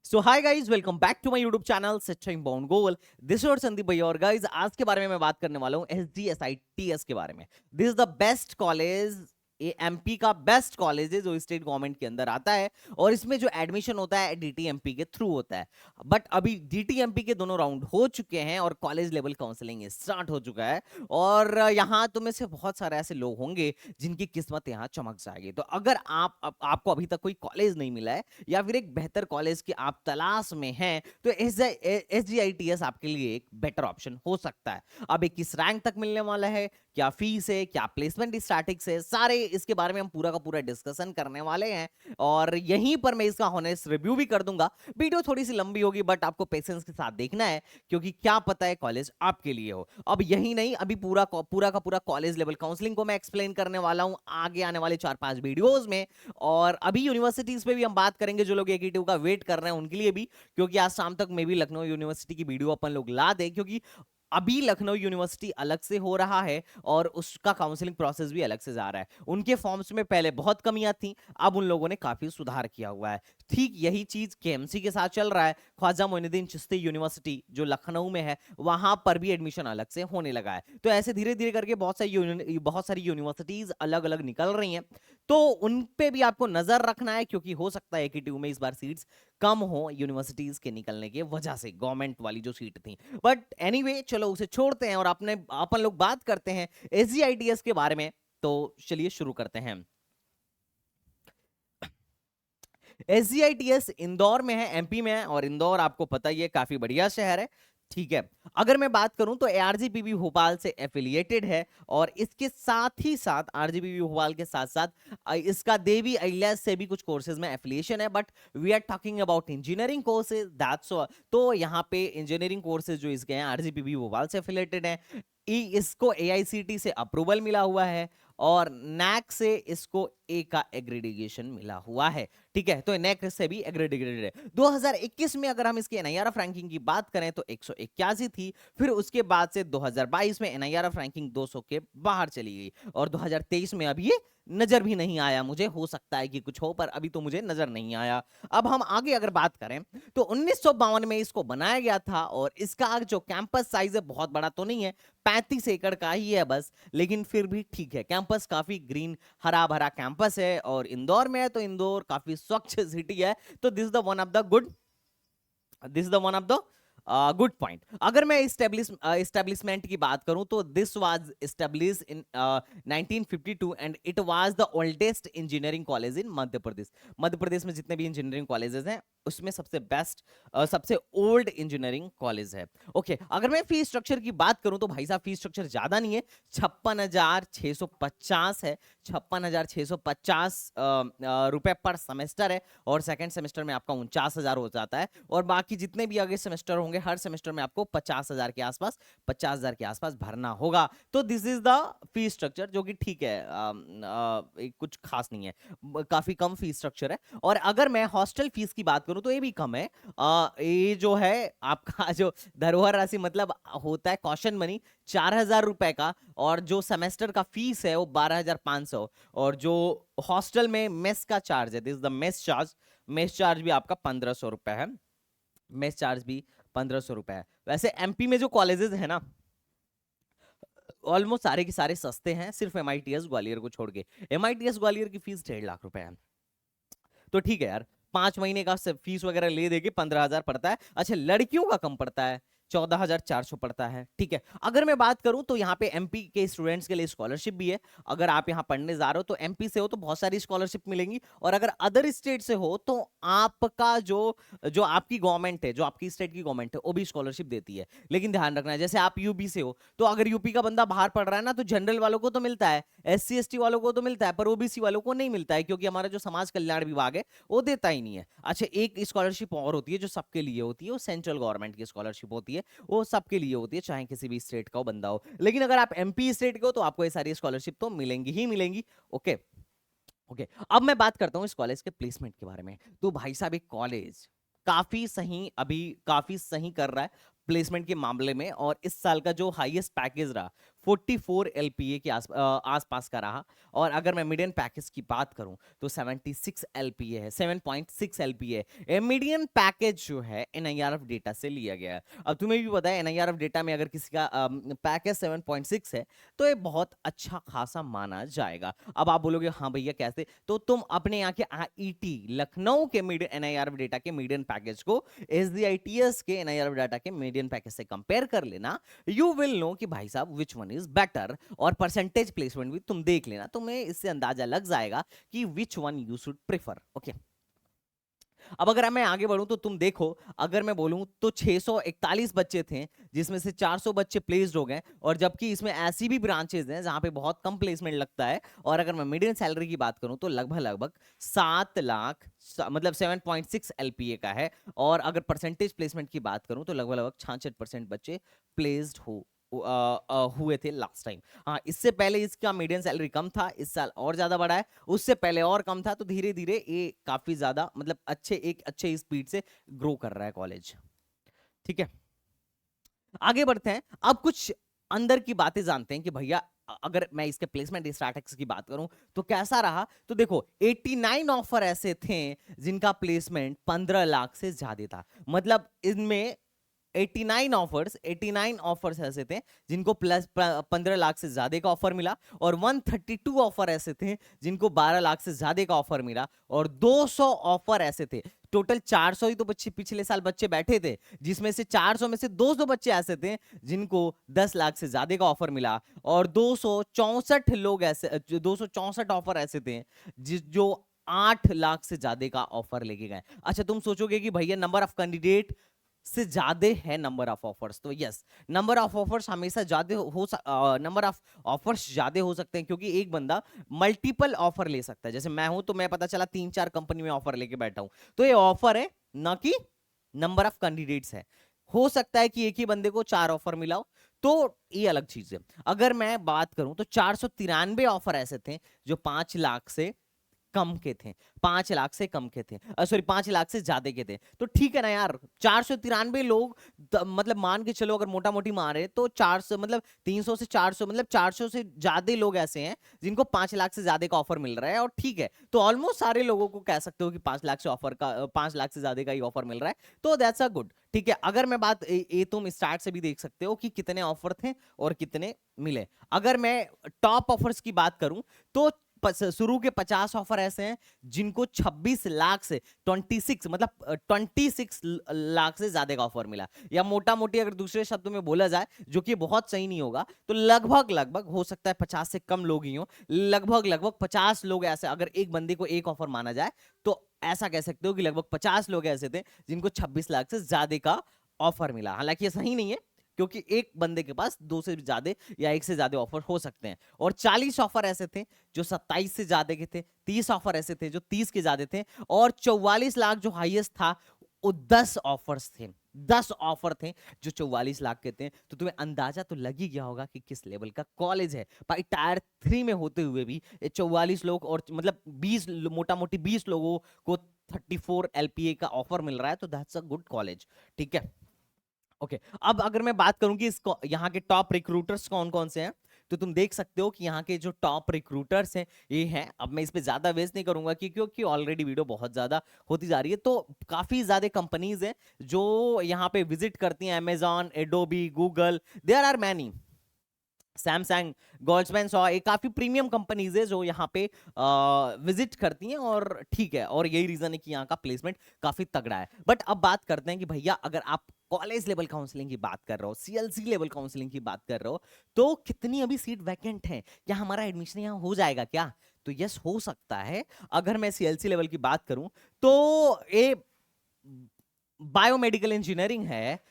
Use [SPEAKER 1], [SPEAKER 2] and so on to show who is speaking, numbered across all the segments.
[SPEAKER 1] So hi guys, welcome back to my YouTube channel सच्चाई bound goal. This is Sandeep भैया। और guys, आज के बारे में मैं बात करने वाला हूँ SGSITS के बारे में। This is the best college, ये एमपी का बेस्ट कॉलेज है जो स्टेट गवर्नमेंट के अंदर आता है। और इसमें जो एडमिशन होता है DTMP के थ्रू होता है। बट अभी DTMP के दोनों राउंड हो चुके हैं और कॉलेज लेवल काउंसलिंग स्टार्ट हो चुका है। और यहाँ तुम में से बहुत सारे ऐसे लोग होंगे जिनकी किस्मत यहाँ चमक जाएगी। तो अगर आपको अभी तक कोई कॉलेज नहीं मिला है या फिर एक बेहतर कॉलेज की आप तलाश में हैं, तो SGITS आपके लिए एक बेटर ऑप्शन हो सकता है। अब एक किस रैंक तक मिलने वाला है, क्या फीस है, क्या प्लेसमेंट स्टैटिक्स है, सारे इसके बारे में हम पूरा का पूरा डिस्कशन करने वाले हैं। और यहीं पर मैं इसका ऑनेस्ट रिव्यू भी कर दूंगा। वीडियो थोड़ी सी लंबी होगी बट आपको पेशेंस के साथ देखना है, क्योंकि क्या पता है कॉलेज आपके लिए हो। अब यही नहीं, अभी पूरा पूरा का पूरा कॉलेज लेवल काउंसलिंग को मैं एक्सप्लेन करने वाला हूं आगे आने वाले 4-5 वीडियोस में। और अभी यूनिवर्सिटीज पे भी हम बात करेंगे, जो लोग AKTU का वेट कर रहे हैं उनके लिए भी, क्योंकि आज शाम तक मैं भी लखनऊ यूनिवर्सिटी की वीडियो अपन लोग ला दे, क्योंकि अभी लखनऊ यूनिवर्सिटी अलग से हो रहा है और उसका काउंसलिंग प्रोसेस भी अलग से जा रहा है। उनके फॉर्म्स में पहले बहुत कमियां थी, अब उन लोगों ने काफी सुधार किया हुआ है। ठीक यही चीज KMC के साथ चल रहा है। ख्वाजा मोइनुद्दीन चिश्ती यूनिवर्सिटी जो लखनऊ में है, वहां पर भी एडमिशन अलग से होने लगा है। तो ऐसे धीरे धीरे करके बहुत सारी यूनिवर्सिटीज अलग अलग निकल रही हैं। तो उन पे भी आपको नजर रखना है, क्योंकि हो सकता है AKTU में इस बार सीट्स कम हो यूनिवर्सिटीज के निकलने की वजह से, गवर्नमेंट वाली जो सीट थी। बट एनीवे, चलो उसे छोड़ते हैं और अपन लोग बात करते हैं SGITS के बारे में। तो चलिए शुरू करते हैं। SGITS इंदौर में है, MP में है। और इंदौर आपको पता ही है, काफी बढ़िया शहर है। ठीक है, अगर मैं बात करूं तो ARGPV भोपाल से एफिलिएटेड है। और इसके साथ ही साथ RGPV भोपाल के साथ साथ इसका देवी अहिल्या से भी कुछ कोर्सेज में एफिलिएशन है। But we are talking about engineering courses, that's all. तो यहाँ पे इंजीनियरिंग कोर्सेज जो इसके हैं RGPV भोपाल से एफिलिएटेड है। इसको AICT से अप्रूवल मिला हुआ है और NAC से इसको A का एग्रीडिएशन मिला हुआ है। ठीक है, तो NAC से भी एग्रीडिएटेड है। 2021 में अगर हम इसकी NIRF रैंकिंग की बात करें तो 181 थी। फिर उसके बाद से 2022 में NIRF रैंकिंग 200 के बाहर चली गई। और 2023 में अभी ये नजर भी नहीं आया मुझे, हो सकता है कि कुछ हो, पर अभी तो मुझे नजर नहीं आया। अब हम आगे अगर बात करें तो 1952 में इसको बनाया गया था। और इसका जो कैंपस साइज है बहुत बड़ा तो नहीं है, 35 एकड़ का ही है बस, लेकिन फिर भी ठीक है। कैंपस काफी ग्रीन, हरा भरा कैंपस है। और इंदौर में है तो इंदौर काफी स्वच्छ सिटी है। तो this the one of the good point. अगर मैं इस्टेब्लिशमेंट की बात करूं तो this was establish in 1952 and it was the oldest engineering college in Madhya Pradesh. Madhya Pradesh में जितने भी इंजीनियरिंग कॉलेजेस हैं उसमें सबसे बेस्ट, सबसे ओल्ड इंजीनियरिंग कॉलेज है। ओके, अगर मैं फीस स्ट्रक्चर की बात करूं तो भाई साहब फीस स्ट्रक्चर ज्यादा नहीं है, 56,650 है। 56,650 रुपए पर सेमेस्टर है। और सेकंड सेमेस्टर में आपका 49,000 हो जाता है। और बाकी जितने भी आगे सेमेस्टर होंगे, हर सेमेस्टर में आपको 50,000 के आसपास, 50,000 के आसपास भरना होगा। तो this is the fees structure, जो कि ठीक है, कुछ खास नहीं है, काफी कम फीस स्ट्रक्चर है। और अगर मैं हॉस्टल फीस की बात करूं तो ये भी कम है। ये जो है आपका जो धरोहर राशि मतलब होता है कॉशन मनी, 4,000 रुपए का। और जो सेमेस्टर का फीस है वो 12,500। और जो हॉस्टल में मेस का चार्ज है, दिस द मेस चार्ज भी आपका 1,500 रुपए है। मेस चार्ज भी 1,500 रुपए है। वैसे MP में जो कॉलेजेस है ना, ऑलमोस्ट सारे के सारे सस्ते हैं, सिर्फ MITS ग्वालियर को छोड़ के। MITS ग्वालियर की फीस 1.5 लाख रुपए है। तो ठीक है यार, 5 महीने का फीस वगैरह ले देके 15,000 पड़ता है। अच्छा, लड़कियों का कम पड़ता है, 14,400 पड़ता है। ठीक है, अगर मैं बात करूं तो यहाँ पे MP के स्टूडेंट्स के लिए स्कॉलरशिप भी है। अगर आप यहाँ पढ़ने जा रहे हो तो MP से हो तो बहुत सारी स्कॉलरशिप मिलेंगी। और अगर अदर स्टेट से हो तो आपका जो जो आपकी गवर्नमेंट है, जो आपकी स्टेट की गवर्नमेंट है, वो भी स्कॉलरशिप देती है। लेकिन ध्यान रखना है, जैसे आप UP से हो तो अगर UP का बंदा बाहर पढ़ रहा है ना, तो जनरल वालों को तो मिलता है, SC ST वालों को तो मिलता है, पर OBC वालों को नहीं मिलता है, क्योंकि हमारा जो समाज कल्याण विभाग है वो देता ही नहीं है। अच्छा, एक स्कॉलरशिप और होती है जो सबके लिए होती है, वो सेंट्रल गवर्नमेंट की स्कॉलरशिप होती है। वो सबके लिए होती है, चाहे किसी भी स्टेट का बंदा हो। लेकिन अगर आप MP स्टेट के हो तो आपको ये सारी स्कॉलरशिप तो मिलेंगी ही मिलेंगी। ओके ओके, अब मैं बात करता हूँ इस कॉलेज के प्लेसमेंट के बारे में। तो भाई साहब, एक कॉलेज काफी सही कर रहा है प्लेसमेंट के मामले में। और इस साल का जो हाईएस्ट पैकेज रहा 44 LPA के आसपास का रहा। और अगर मैं मीडियन पैकेज की बात करूं तो 76 LPA है, 7.6 LPA है। मीडियन पैकेज जो है NIRF डेटा से लिया गया है। अब तुम्हें भी पता है NIRF डेटा में अगर किसी का पैकेज 7.6 है तो ये बहुत अच्छा खासा माना जाएगा। अब आप बोलोगे हाँ भैया कैसे, तो तुम अपने यहाँ के IIT लखनऊ के NIRF डेटा के मीडियन पैकेज को SDITS के NIRF डेटा के मीडियन पैकेज से कंपेयर कर लेना, यू विल नो कि भाई साहब विच वन इज बेटर। और परसेंटेज प्लेसमेंट भी तुम देख लेना, तुम्हें इससे अंदाजा लग जाएगा कि which one you should prefer. Okay, अब अगर मैं आगे बढ़ूं तो तुम देखो, अगर मैं बोलूं तो 641 बच्चे थे जिसमें से 400 बच्चे प्लेस्ड हो गए, और जबकि इसमें ऐसी भी ब्रांचेस हैं जहां पे बहुत कम प्लेसमेंट लगता है। और अगर मैं मीडियन सैलरी की बात करूं तो लगभग लगभग 7 लाख मतलब 7.6 LPA का है। और अगर परसेंटेज प्लेसमेंट की बात करूं तो लगभग लगभग 66% बच्चे प्लेस्ड हुए थे लास्ट टाइम। हाँ, इससे पहले इसका मीडियन सैलरी कम था, इस साल और ज्यादा बढ़ा है, उससे पहले और कम था। तो धीरे धीरे ये काफी ज्यादा मतलब अच्छे स्पीड से ग्रो कर रहा है कॉलेज। ठीक है, आगे बढ़ते हैं। अब कुछ अंदर की बातें जानते हैं कि भैया अगर मैं इसके प्लेसमेंट स्ट्रैटेजी की बात करूं तो कैसा रहा। तो देखो 89 ऑफर ऐसे थे जिनका प्लेसमेंट 15 लाख से ज्यादा था। मतलब इनमें 89 ऑफर्स ऐसे थे जिनको प्लस 15 लाख से ज्यादा का ऑफर मिला, और 132 ऑफर ऐसे थे जिनको 12 लाख से ज्यादा का ऑफर मिला, और 200 ऑफर ऐसे थे। टोटल 400 ही तो बच्चे पिछले साल बच्चे बैठे थे, जिसमें से 400 में से 200 बच्चे ऐसे थे जिनको 10 लाख से ज्यादा का ऑफर मिला, और 264 लोग ऐसे 264 ऑफर ऐसे थे जो 8 लाख से ज्यादा का ऑफर लेके गए। अच्छा, तुम सोचोगे कि भैया नंबर ऑफ कैंडिडेट से ज्यादा है नंबर ऑफ ऑफर्स, तो यस, नंबर ऑफ ऑफर्स हमेशा ज्यादा नंबर ऑफ ऑफर्स ज्यादा हो सकते हैं, क्योंकि एक बंदा मल्टीपल ऑफर ले सकता है। जैसे मैं हूं तो मैं पता चला 3-4 कंपनी में ऑफर लेके बैठा हूं, तो ये ऑफर है ना कि नंबर ऑफ कैंडिडेट्स है। हो सकता है कि एक ही बंदे को 4 ऑफर मिला हो, तो ये अलग चीज है। अगर मैं बात करूं तो 493 ऑफर ऐसे थे जो 5 लाख से कम के थे, 5 लाख से कम के थे, सॉरी 5 लाख से ज्यादा के थे। तो ठीक है ना यार, 493 लोग मतलब मान के चलो, अगर मोटा मोटी मारे तो 400 मतलब 300 से 400 मतलब 400 से ज्यादा लोग ऐसे हैं जिनको 5 लाख से ज्यादा का ऑफर मिल रहा है। और ठीक है, तो ऑलमोस्ट सारे लोगों को कह सकते हो कि 5 लाख से ऑफर का 5 लाख से ज्यादा का ही ऑफर मिल रहा है, तो दैट्स अ गुड। ठीक है, अगर मैं बात ये तुम स्टार्ट से भी देख सकते हो कि कितने ऑफर थे और कितने मिले। अगर मैं टॉप ऑफर्स की बात करूं तो शुरू के 50 ऑफर ऐसे हैं जिनको 26 लाख से 26 मतलब 26 लाख से ज्यादा का ऑफर मिला, या मोटा मोटी अगर दूसरे शब्दों में बोला जाए, जो कि बहुत सही नहीं होगा, तो लगभग लगभग हो सकता है 50 से कम लोग ही हो, लगभग लगभग 50 लोग ऐसे, अगर एक बंदे को एक ऑफर माना जाए तो ऐसा कह सकते हो कि लगभग 50 लोग ऐसे थे जिनको 26 लाख से ज्यादा का ऑफर मिला। हालांकि ये सही नहीं है, क्योंकि एक बंदे के पास 2 से ज्यादा या 1 से ज्यादा ऑफर हो सकते हैं। और 40 ऑफर ऐसे थे जो 27 से ज्यादा के थे, 30 ऑफर ऐसे थे जो 30 के ज्यादा थे, और 44 लाख जो हाईएस्ट था वो 10 ऑफर्स थे, 10 ऑफर थे जो 44 लाख के थे। तो तुम्हें अंदाजा तो लग ही गया होगा कि किस लेवल का कॉलेज है भाई। टायर 3 में होते हुए भी 44 लोग और मतलब 20 मोटा मोटी 20 लोगों को 34 LPA का ऑफर मिल रहा है, तो दैट्स अ गुड कॉलेज। ठीक है, ओके अब अगर मैं बात करूं कि इसको यहाँ के टॉप रिक्रूटर्स कौन कौन से हैं, तो तुम देख सकते हो कि यहाँ के जो टॉप रिक्रूटर्स हैं ये हैं। अब मैं इस पे ज्यादा वेस्ट नहीं करूंगा क्योंकि ऑलरेडी वीडियो बहुत ज्यादा होती जा रही है। तो काफी ज्यादा कंपनीज हैं जो यहाँ पे विजिट करती हैं, Amazon, Adobe, Google, there are many, Samsung, Goldman Sachs, ये काफी प्रीमियम कंपनीज है जो यहाँ पे विजिट करती हैं। और ठीक है, और यही रीजन है कि यहाँ का प्लेसमेंट काफी तगड़ा है। बट अब बात करते हैं कि भैया अगर आप कॉलेज लेवल काउंसलिंग की बात कर रहे हो, CLC लेवल काउंसलिंग की बात कर रहे हो, तो कितनी अभी सीट वैकेंट है, क्या हमारा एडमिशन यहाँ हो जाएगा क्या? तो यस, हो सकता है। अगर मैं CLC लेवल की बात करूं तो ये बायोमेडिकल इंजीनियरिंग है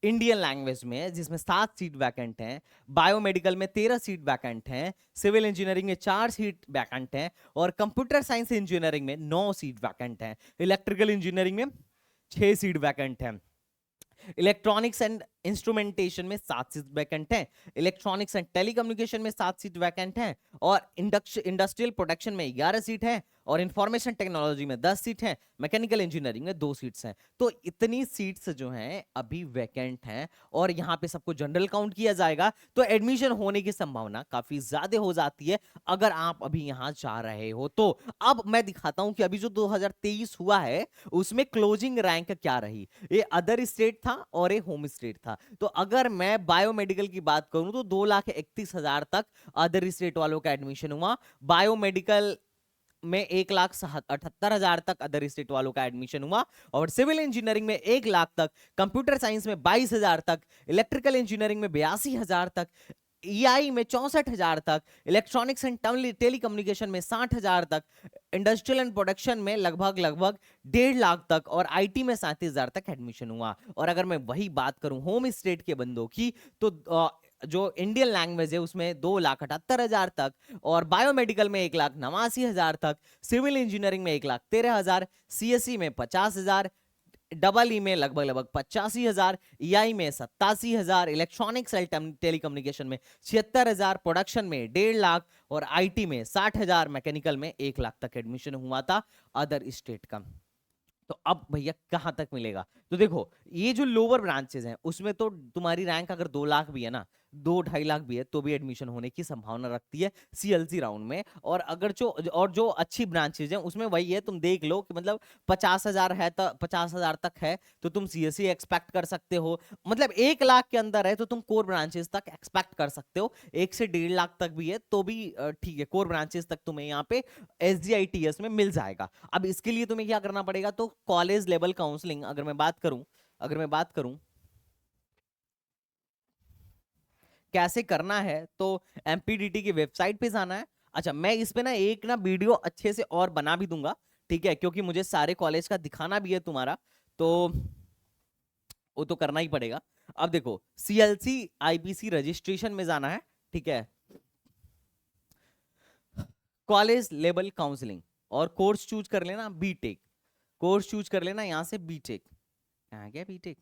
[SPEAKER 1] इंडियन लैंग्वेज में, जिसमें 7 सीट वैकेंट हैं, बायोमेडिकल में 13 सीट वैकेंट हैं, सिविल इंजीनियरिंग में 4 सीट वैकेंट हैं, और कंप्यूटर साइंस इंजीनियरिंग में 9 सीट वैकेंट हैं, इलेक्ट्रिकल इंजीनियरिंग में 6 सीट वैकेंट हैं, इलेक्ट्रॉनिक्स एंड इंस्ट्रूमेंटेशन में 7 सीट वैकेंट हैं, इलेक्ट्रॉनिक्स एंड टेलीकम्युनिकेशन में 7 सीट वैकेंट हैं, और इंडस्ट्रियल प्रोडक्शन में 11 सीट हैं, और इंफॉर्मेशन टेक्नोलॉजी में 10 सीट हैं, मैकेनिकल इंजीनियरिंग में 2 सीट्स हैं। तो इतनी सीट्स जो हैं अभी वैकेंट हैं, और यहाँ पे सबको जनरल काउंट किया जाएगा, तो एडमिशन होने की संभावना काफी ज्यादा हो जाती है अगर आप अभी यहाँ जा रहे हो तो। अब मैं दिखाता हूं कि अभी जो 2023 हुआ है उसमें क्लोजिंग रैंक क्या रही। ये अदर स्टेट था और ये होम स्टेट था। तो अगर मैं बायोमेडिकल की बात करूं तो 2,31,000 तक अदर स्टेट वालों का एडमिशन हुआ, बायोमेडिकल में 1,78,000 तक अदर स्टेट वालों का एडमिशन हुआ, और सिविल इंजीनियरिंग में 1 लाख तक, कंप्यूटर साइंस में 22,000 तक, इलेक्ट्रिकल इंजीनियरिंग में 82,000 तक, ईआई में 64,000 तक, इलेक्ट्रॉनिक्स एंड टेलीकम्युनिकेशन में 60,000 तक, इंडस्ट्रियल एंड प्रोडक्शन में लगभग 1.5 लाख तक, और आईटी में 37,000 तक एडमिशन हुआ। और अगर मैं वही बात करूं होम स्टेट के बंदों की, तो जो इंडियन लैंग्वेज है उसमें 2,78,000 तक, और बायोमेडिकल में 1,89,000 तक, सिविल इंजीनियरिंग में 1,13,000, सीएससी में 50,000, डबल ई में लगभग 85,000, ईआई में 87,000, इलेक्ट्रॉनिक्स एंड टेलीकम्युनिकेशन में 76,000, प्रोडक्शन में 1.5 लाख, और आईटी में 60,000, मैकेनिकल में 1 लाख तक एडमिशन हुआ था अदर स्टेट का। तो अब भैया कहां तक मिलेगा? तो देखो ये जो लोअर ब्रांचेस हैं उसमें तो तुम्हारी रैंक अगर 2 लाख भी है ना, 2-2.5 लाख भी है, तो भी एडमिशन होने की संभावना रखती है सीएलसी राउंड में। और अगर जो अच्छी ब्रांचेज हैं उसमें वही है, तुम देख लो कि मतलब 50,000 है तो 50,000 तक है तो तुम सीएससी एक्सपेक्ट कर सकते हो, मतलब 1 लाख के अंदर है तो तुम कोर ब्रांचेस तक एक्सपेक्ट कर सकते हो, 1 से 1.5 लाख तक भी है तो भी ठीक है, कोर ब्रांचेस तक तुम्हें यहाँ पे एसजीआईटीएस में मिल जाएगा। अब इसके लिए तुम्हें क्या करना पड़ेगा, तो कॉलेज लेवल काउंसलिंग अगर मैं बात करूं कैसे करना है, तो एमपीडीटी की वेबसाइट पे जाना है। अच्छा, मैं इस पे ना एक ना वीडियो अच्छे से और बना भी दूंगा, ठीक है, क्योंकि मुझे सारे कॉलेज का दिखाना भी है तुम्हारा, तो वो तो करना ही पड़ेगा। अब देखो सीएलसी आईपीसी रजिस्ट्रेशन में जाना है, ठीक है, कॉलेज लेवल काउंसलिंग, और कोर्स चूज कर लेना बीटेक, कोर्स चूज कर लेना यहां से बीटेक, कहाँ गया बीटेक,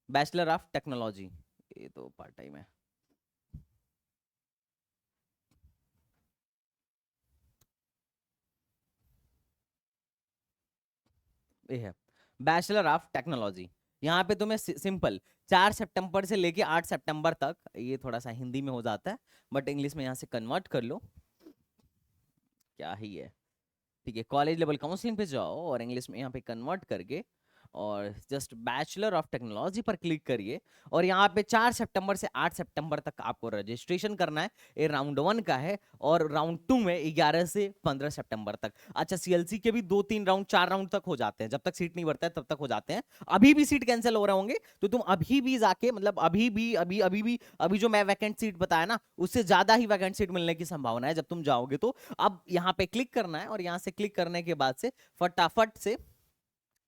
[SPEAKER 1] बैचलर ऑफ टेक्नोलॉजी, ये तो पार्ट टाइम है। ये है बैचलर ऑफ टेक्नोलॉजी। यहाँ पे तुम्हें सिंपल 4 सितंबर से लेके 8 सितंबर तक, ये थोड़ा सा हिंदी में हो जाता है बट इंग्लिश में यहाँ से कन्वर्ट कर लो, क्या ही है, ठीक है, कॉलेज लेवल काउंसलिंग पे जाओ और इंग्लिश में यहाँ पे कन्वर्ट करके और जस्ट बैचलर ऑफ टेक्नोलॉजी पर क्लिक करिए, और यहाँ पे 4 सितंबर से 8 सितंबर तक आपको रजिस्ट्रेशन करना है। ये राउंड 1 का है, और राउंड 2 में 11 से 15 सितंबर तक। अच्छा, सीएलसी के भी 2-3 राउंड 4 राउंड तक हो जाते हैं, जब तक सीट नहीं बढ़ता है तब तक हो जाते हैं। अभी भी सीट कैंसिल हो रहे होंगे तो तुम अभी भी जाके, मतलब अभी जो मैं वैकेंट सीट बताया ना उससे ज्यादा ही वैकेंट सीट मिलने की संभावना है जब तुम जाओगे तो। अब यहाँ पे क्लिक करना है, और यहाँ से क्लिक करने के बाद से फटाफट से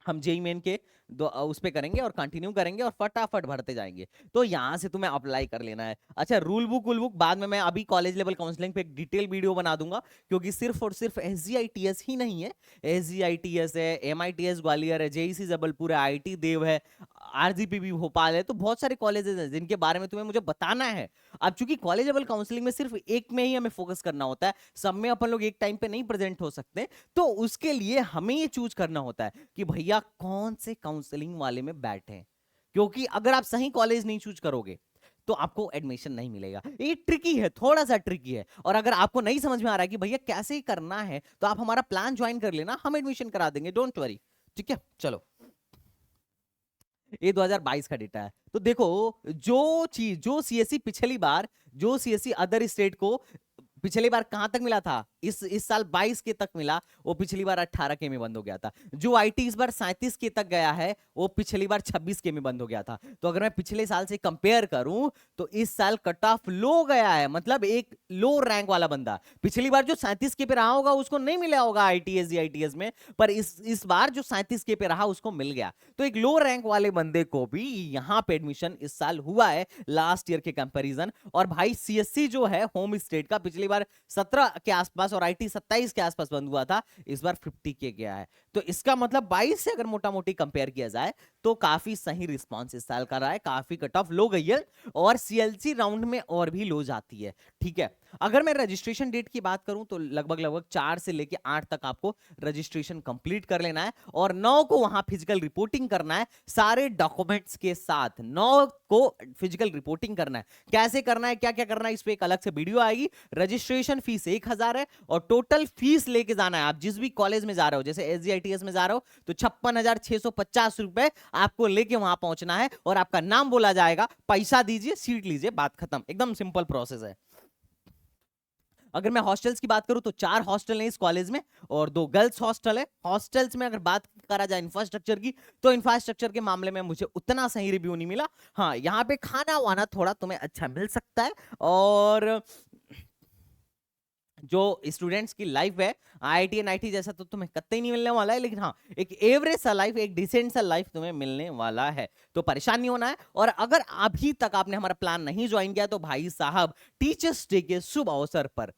[SPEAKER 1] हम जेई मेन के उस पे करेंगे और कंटिन्यू करेंगे और फटाफट भरते जाएंगे। तो यहां से तुम्हें अप्लाई कर लेना है। अच्छा, रूल बुक बाद में मैं अभी कॉलेज लेवल काउंसलिंग पे एक डिटेल वीडियो बना दूंगा, क्योंकि सिर्फ और सिर्फ एसजीआईटीएस ही नहीं है, एसजीआईटीएस है, एमआईटीएस ग्वालियर है, जेईसी जबलपुर है, आईटी देव है, आरजीपीवी भोपाल है, तो बहुत सारे कॉलेजेस हैं जिनके बारे में तुम्हें मुझे बताना है। अब चूंकि कॉलेज लेवल काउंसलिंग में सिर्फ एक में ही हमें फोकस करना होता है, सब में अपन लोग एक टाइम पे नहीं प्रेजेंट हो सकते, तो उसके लिए हमें ये चूज करना होता है कि भैया कौन से काउंसलिंग वाले में बैठे, क्योंकि अगर आप सही कॉलेज नहीं चूज करोगे तो आपको एडमिशन नहीं मिलेगा। ये ट्रिकी है, थोड़ा सा ट्रिकी है, और अगर आपको नहीं समझ में आ रहा है कि भैया कैसे करना है तो आप हमारा प्लान ज्वाइन कर लेना, हम एडमिशन करा देंगे, डोंट वरी, ठीक है। चलो, ये 2022 का डेटा है, तो देखो जो सीएससी पिछली बार, जो सीएससी अदर स्टेट को पिछली बार कहां तक मिला था, इस साल 22 के तक मिला, वो पिछली बार 18 के में बंद हो गया था। जो आईटी इस बार 37 के तक गया है, वो पिछली बार 26 के में बंद हो गया था। तो अगर मैं पिछले साल से कंपेयर करूं तो इस साल कट ऑफ लो गया है, मतलब एक लो रैंक वाला बंदा, पिछली बार जो 37 के पे रहा होगा उसको नहीं मिला होगा आईटीएस आईटीएस में, पर इस बार जो 37 के पे रहा उसको मिल गया। तो एक लो रैंक वाले बंदे को भी यहां पे एडमिशन इस साल हुआ है लास्ट ईयर के कंपैरिजन। और भाई सीएससी जो है होम स्टेट का, पिछली बार 17 के आसपास और आईटी 27 के आसपास बंद हुआ था, इस बार 50 के गया है। तो इसका मतलब 22 से अगर मोटा मोटी कंपेयर किया जाए तो काफी सही रिस्पॉन्स इस साल का रहा है, काफी कट ऑफ लो गई है और सीएलसी राउंड में और भी लो जाती है। ठीक है, अगर मैं रजिस्ट्रेशन डेट की बात करूं तो लगभग 4 से लेके 8 तक आपको रजिस्ट्रेशन कंप्लीट कर लेना है और 9 को वहां फिजिकल रिपोर्टिंग करना है सारे डॉक्यूमेंट्स के साथ। 9 को फिजिकल रिपोर्टिंग करना है। कैसे करना है, क्या क्या करना है, इस पे एक अलग से वीडियो आएगी। रजिस्ट्रेशन फीस 1000 है और टोटल फीस लेके जाना है। आप जिस भी कॉलेज में जा रहे हो, जैसे एसजीआईटीएस में जा रहे हो तो 56,650 रुपए आपको लेके वहां पहुंचना है और आपका नाम बोला जाएगा, पैसा दीजिए, सीट लीजिए, बात खत्म। एकदम सिंपल प्रोसेस है। अगर मैं हॉस्टल्स की बात करूं तो 4 हॉस्टल हैं इस कॉलेज में और 2 गर्ल्स हॉस्टल है। हॉस्टल्स में अगर बात करा जाए इंफ्रास्ट्रक्चर की तो इंफ्रास्ट्रक्चर के मामले में मुझे उतना सही रिव्यू नहीं मिला। हाँ, यहाँ पे खाना वाना थोड़ा तुम्हें अच्छा मिल सकता है और जो स्टूडेंट्स की लाइफ है आईआईटी एनआईटी जैसा तो तुम्हें कतई नहीं मिलने वाला है, लेकिन हाँ एक एवरेज सा लाइफ, एक डिसेंट सा लाइफ तुम्हें मिलने वाला है। तो परेशान नहीं होना है। और अगर अभी तक आपने हमारा प्लान नहीं ज्वाइन किया तो भाई साहब, टीचर्स डे के शुभ अवसर पर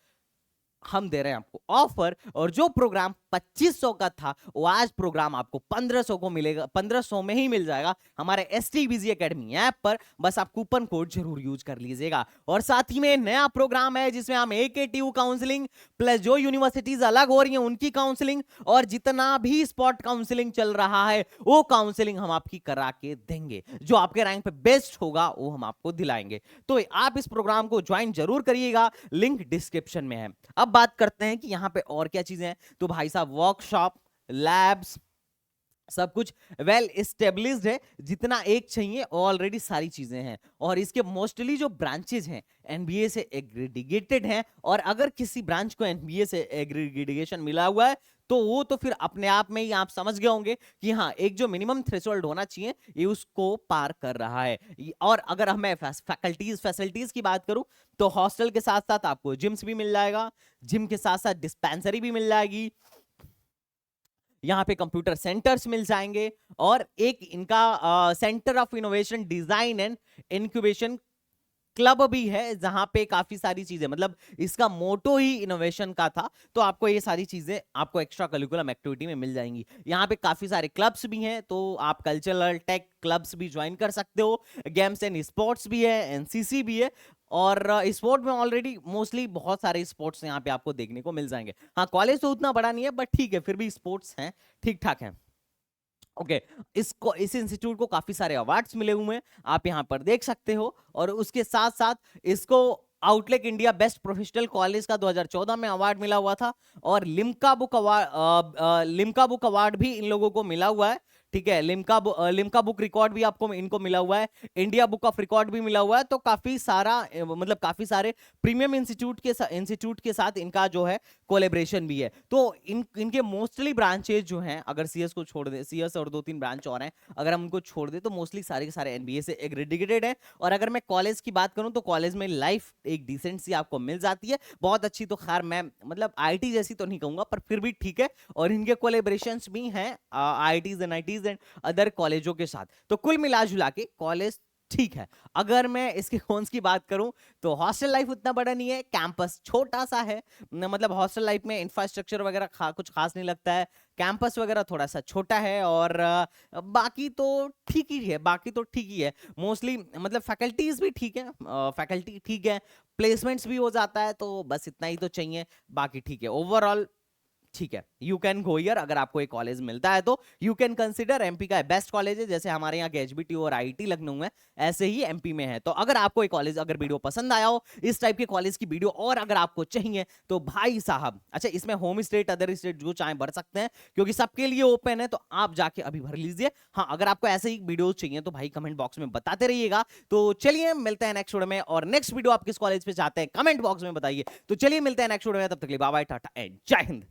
[SPEAKER 1] हम दे रहे हैं आपको ऑफर, और जो प्रोग्राम 2500 का था वो आज प्रोग्राम आपको 1500 को मिलेगा, 1500 में ही मिल जाएगा हमारे एसटीबीजी एकेडमी ऐप पर। बस आप कूपन कोड जरूर यूज कर लीजिएगा। और साथ ही में नया प्रोग्राम है जिसमें हम एकेटीयू काउंसलिंग प्लस जो यूनिवर्सिटीज अलग हो रही हैं उनकी काउंसलिंग और जितना भी स्पॉट काउंसलिंग चल रहा है वो काउंसलिंग हम आपकी करा के देंगे। जो आपके रैंक पे बेस्ट होगा वो हम आपको दिलाएंगे। तो आप इस प्रोग्राम को ज्वाइन जरूर करिएगा, लिंक डिस्क्रिप्शन में है। अब बात करते हैं कि यहां पे और क्या चीजें हैं। तो भाई साहब, वर्कशॉप, लैब्स, सब कुछ वेल एस्टेब्लिश्ड है। जितना एक चाहिए ऑलरेडी सारी चीजें हैं और इसके मोस्टली जो ब्रांचेज हैं एनबीए से एग्रीडिगेटेड हैं। और अगर किसी ब्रांच को एनबीए से एग्रीडिगेशन मिला हुआ है तो वो तो फिर अपने आप में ही आप समझ गए होंगे कि हाँ, एक जो मिनिमम थ्रेशोल्ड होना चाहिए ये उसको पार कर रहा है। और अगर हम फैसिलिटीज की बात करूं तो हॉस्टल के साथ साथ आपको जिम्स भी मिल जाएगा, जिम के साथ साथ डिस्पेंसरी भी मिल जाएगी, यहाँ पे कंप्यूटर सेंटर्स मिल जाएंगे और एक इनका centre of innovation design and incubation club भी है जहां पे काफी सारी चीजें, मतलब इसका मोटो ही इनोवेशन का था। तो आपको ये सारी चीजें आपको एक्स्ट्रा करिकुलम एक्टिविटी में मिल जाएंगी। यहाँ पे काफी सारे क्लब्स भी हैं तो आप कल्चरल टेक क्लब्स भी ज्वाइन कर सकते हो। गेम्स एंड स्पोर्ट्स भी है, एनसीसी भी है और स्पोर्ट में ऑलरेडी मोस्टली बहुत सारे स्पोर्ट्स यहाँ पे आपको देखने को मिल जाएंगे। हाँ, कॉलेज तो उतना बड़ा नहीं है बट ठीक है, फिर भी स्पोर्ट्स हैं, ठीक ठाक है। ओके इसको, इस इंस्टीट्यूट को काफी सारे अवार्ड्स मिले हुए हैं, आप यहां पर देख सकते हो। और उसके साथ साथ इसको आउटलेक इंडिया बेस्ट प्रोफेशनल कॉलेज का 2014 में अवार्ड मिला हुआ था और लिम्का बुक अवार्ड भी इन लोगों को मिला हुआ है। ठीक है, लिम्का बुक रिकॉर्ड भी आपको इनको मिला हुआ है, इंडिया बुक ऑफ रिकॉर्ड भी मिला हुआ है। तो काफी सारा मतलब काफी सारे प्रीमियम इंस्टीट्यूट के साथ इनका जो है कोलेब्रेशन भी है। तो इनके मोस्टली ब्रांचेज जो हैं, अगर सीएस को छोड़ दे, सीएस और 2-3 ब्रांच और हैं, अगर हम उनको छोड़ दे तो मोस्टली सारे के सारे एनबीए से एग्रीडिगेटेड है। और अगर मैं कॉलेज की बात करूं तो कॉलेज में लाइफ एक डिसेंट सी आपको मिल जाती है, बहुत अच्छी। तो खैर मैं मतलब आईटी जैसी तो नहीं कहूंगा पर फिर भी ठीक है। और इनके कोलेब्रेशंस भी हैं आईआईटीज एनआईटीज एंड अदर कॉलेजों के साथ। तो कुल मिला जुला के कॉलेज ठीक है। अगर मैं इसके कॉन्स की बात करूं तो हॉस्टल लाइफ उतना बड़ा नहीं है, कैंपस छोटा सा है, मतलब हॉस्टल लाइफ में इंफ्रास्ट्रक्चर वगैरह कुछ खास नहीं लगता है, कैंपस वगैरह थोड़ा सा छोटा है और बाकी तो ठीक ही है, बाकी तो ठीक ही है मोस्टली, मतलब फैकल्टीज भी ठीक है, फैकल्टी ठीक है, प्लेसमेंट्स भी हो जाता है, तो बस इतना ही तो चाहिए, बाकी ठीक है ओवरऑल ठीक है। यू कैन गो हियर, अगर आपको एक कॉलेज मिलता है तो यू कैन कंसिडर। एमपी का बेस्ट कॉलेज है, जैसे हमारे यहाँ के एचबीटी और आईटी लखनऊ है ऐसे ही एमपी में है। तो अगर आपको एक कॉलेज, अगर वीडियो पसंद आया हो इस टाइप के कॉलेज की वीडियो और अगर आपको चाहिए तो भाई साहब, अच्छा इसमें होम स्टेट अदर स्टेट जो चाहे भर सकते हैं क्योंकि सबके लिए ओपन है, तो आप जाके अभी भर लीजिए। हाँ, अगर आपको ऐसे ही वीडियो चाहिए तो भाई कमेंट बॉक्स में बताते रहिएगा। तो चलिए मिलते हैं नेक्स्ट वीडियो में, और नेक्स्ट वीडियो आप किस कॉलेज पे चाहते हैं कमेंट बॉक्स में बताइए। तो चलिए मिलते हैं नेक्स्ट वीडियो में, तब तक के लिए बाय बाय, टाटा एंड जय हिंद।